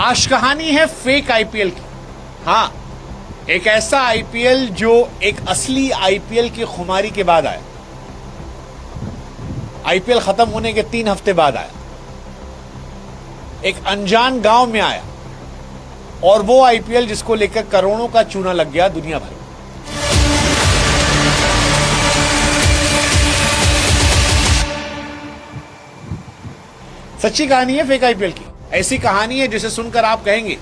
आज कहानी है फेक आईपीएल की। हाँ, एक ऐसा आईपीएल जो एक असली आईपीएल की खुमारी के बाद आया। आईपीएल खत्म होने के 3 हफ्ते बाद आया, एक अनजान गांव में आया, और वो आईपीएल जिसको लेकर करोड़ों का चूना लग गया दुनिया भर में। सच्ची कहानी है फेक आईपीएल की। ऐसी कहानी है जिसे सुनकर आप कहेंगे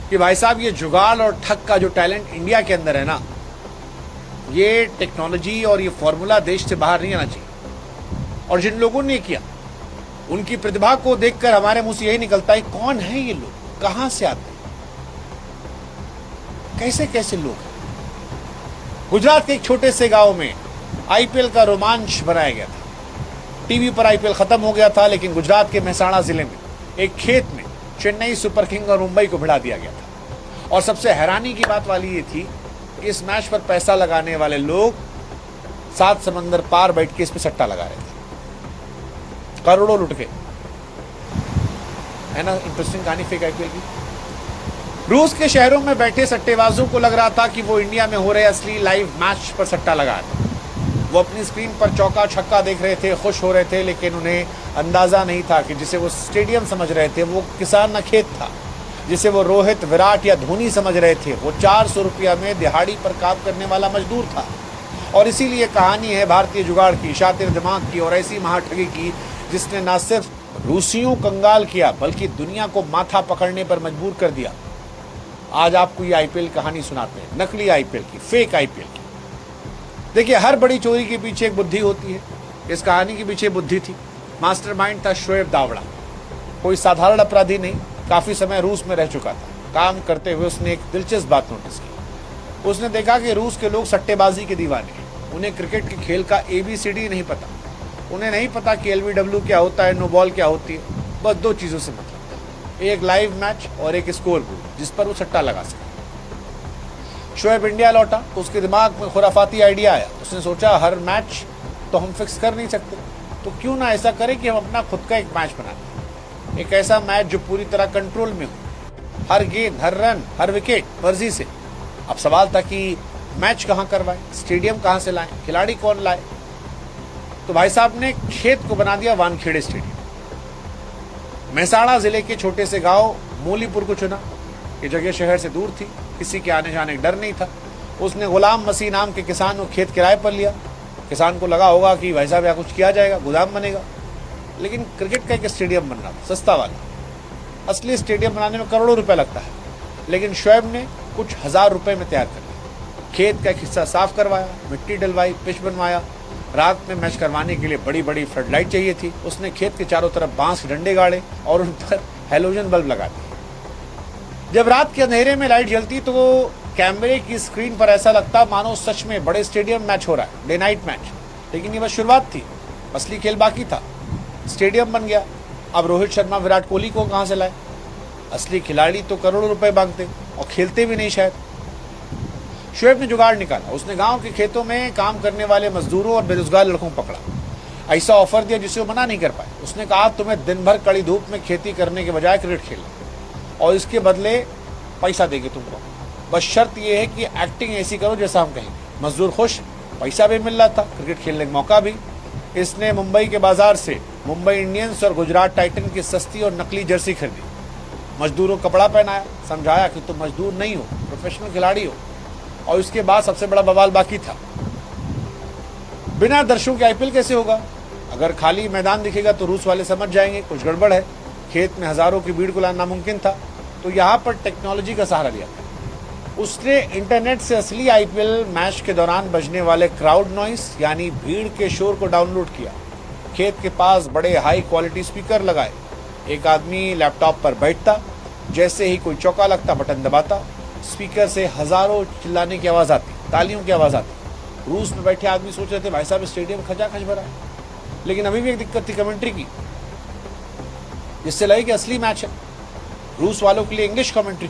कि भाई साहब, ये जुगाड़ और ठग का जो टैलेंट इंडिया के अंदर है ना, ये टेक्नोलॉजी और ये फॉर्मूला देश से बाहर नहीं आना चाहिए। और जिन लोगों ने किया, उनकी प्रतिभा को देखकर हमारे मुंह से यही निकलता है, कौन है ये लोग, कहां से आते हैं, कैसे कैसे लोग हैं। गुजरात के एक छोटे से गांव में आईपीएल का रोमांच बनाया गया था। टीवी पर आईपीएल खत्म हो गया था, लेकिन गुजरात के मेहसाणा जिले में एक खेत में चेन्नई सुपर किंग और मुंबई को भिड़ा दिया गया था। और सबसे हैरानी की बात वाली ये थी कि इस मैच पर पैसा लगाने वाले लोग 7 समंदर पार बैठ के इस पर सट्टा लगा रहे थे, करोड़ों लुट गए। है ना इंटरेस्टिंग कहानी फेक आईपीएल की। रूस के शहरों में बैठे सट्टेबाजों को लग रहा था कि वो इंडिया में हो रहे असली लाइव मैच पर सट्टा लगा रहे। वो अपनी स्क्रीन पर चौका छक्का देख रहे थे, खुश हो रहे थे, लेकिन उन्हें अंदाजा नहीं था कि जिसे वो स्टेडियम समझ रहे थे वो किसान न खेत था। जिसे वो रोहित, विराट या धोनी समझ रहे थे वो 400 रुपया में दिहाड़ी पर काम करने वाला मजदूर था। और इसीलिए कहानी है भारतीय जुगाड़ की, शातिर दिमाग की और ऐसी महाठगी की जिसने न सिर्फ रूसियों कंगाल किया बल्कि दुनिया को माथा पकड़ने पर मजबूर कर दिया। आज आपको ये आईपीएल कहानी सुनाते हैं, नकली आईपीएल की, फेक आईपीएल की। देखिए, हर बड़ी चोरी के पीछे एक बुद्धि होती है। इस कहानी के पीछे बुद्धि थी। मास्टरमाइंड था शोएब दावड़ा। कोई साधारण अपराधी नहीं, काफी समय रूस में रह चुका था। काम करते हुए उसने एक दिलचस्प बात नोटिस की। उसने देखा कि रूस के लोग सट्टेबाजी के दीवाने हैं। उन्हें क्रिकेट के खेल का ABCD नहीं पता। उन्हें नहीं पता कि LBW क्या होता है, नो बॉल क्या होती है। बस 2 चीजों से मतलब, एक लाइव मैच और एक स्कोर बोर्ड जिस पर वो सट्टा लगा सके। शोएब इंडिया लौटा तो उसके दिमाग में खुराफाती आइडिया आया। उसने सोचा, हर मैच तो हम फिक्स कर नहीं सकते, तो क्यों ना ऐसा करें कि हम अपना खुद का एक मैच बना लें। एक ऐसा मैच जो पूरी तरह कंट्रोल में हो, हर गेंद, हर रन, हर विकेट मर्जी से। अब सवाल था कि मैच कहाँ करवाएं, स्टेडियम कहाँ से लाएं, खिलाड़ी कौन लाए। तो भाई साहब ने खेत को बना दिया वानखेड़े स्टेडियम। मेहसाणा जिले के छोटे से गांव मोलीपुर को चुना। ये जगह शहर से दूर थी, किसी के आने जाने का डर नहीं था। उसने गुलाम मसीह नाम के किसान को खेत किराए पर लिया। किसान को लगा होगा कि भाई साहब यहाँ कुछ किया जाएगा, गोदाम बनेगा। लेकिन क्रिकेट का एक स्टेडियम बन रहा था, सस्ता वाला। असली स्टेडियम बनाने में करोड़ों रुपए लगता है, लेकिन शोएब ने कुछ 1000 रुपए में तैयार कर लिया। खेत का एक हिस्सा साफ करवाया, मिट्टी डलवाई, पिच बनवाया। रात में मैच करवाने के लिए बड़ी बड़ी फ्लड लाइट चाहिए थी। उसने खेत के चारों तरफ बांस के डंडे गाड़े और उन पर हेलोजन बल्ब लगा दिए। जब रात के अंधेरे में लाइट जलती तो कैमरे की स्क्रीन पर ऐसा लगता मानो सच में बड़े स्टेडियम मैच हो रहा है, डे नाइट मैच। लेकिन ये बस शुरुआत थी, असली खेल बाकी था। स्टेडियम बन गया। अब रोहित शर्मा, विराट कोहली को कहां से लाए? असली खिलाड़ी तो करोड़ों रुपए मांगते और खेलते भी नहीं शायद। शोएब ने जुगाड़ निकाला। उसने गांव के खेतों में काम करने वाले मजदूरों और बेरोजगार लड़कों को पकड़ा। ऐसा ऑफर दिया जिसे वो मना नहीं कर पाए। उसने कहा, तुम्हें दिन भर कड़ी धूप में खेती करने के बजाय क्रिकेट खेलना, और इसके बदले पैसा देंगे तुमको। बस शर्त यह है कि एक्टिंग ऐसी करो जैसा हम कहेंगे। मजदूर खुश, पैसा भी मिल रहा था, क्रिकेट खेलने का मौका भी। इसने मुंबई के बाजार से मुंबई इंडियंस और गुजरात टाइटन की सस्ती और नकली जर्सी खरीदी। मजदूरों को कपड़ा पहनाया, समझाया कि तुम मजदूर नहीं हो, प्रोफेशनल खिलाड़ी हो। और इसके बाद सबसे बड़ा बवाल बाकी था। बिना दर्शकों के आईपीएल कैसे होगा? अगर खाली मैदान दिखेगा तो रूस वाले समझ जाएंगे कुछ गड़बड़ है। खेत में हजारों की भीड़ को लाना नामुमकिन था, तो यहाँ पर टेक्नोलॉजी का सहारा लिया था। उसने इंटरनेट से असली आईपीएल मैच के दौरान बजने वाले क्राउड नॉइस यानी भीड़ के शोर को डाउनलोड किया। खेत के पास बड़े हाई क्वालिटी स्पीकर लगाए। एक आदमी लैपटॉप पर बैठता, जैसे ही कोई चौका लगता बटन दबाता, स्पीकर से हजारों चिल्लाने की आवाज आती, तालियों की आवाज आती। रूस में बैठे आदमी सोच रहे थे, भाई साहब स्टेडियम खचाखच भरा है। लेकिन अभी भी एक दिक्कत थी कमेंट्री की, जिससे लगे कि असली मैच है। रूस वालों के लिए इंग्लिश कमेंट्री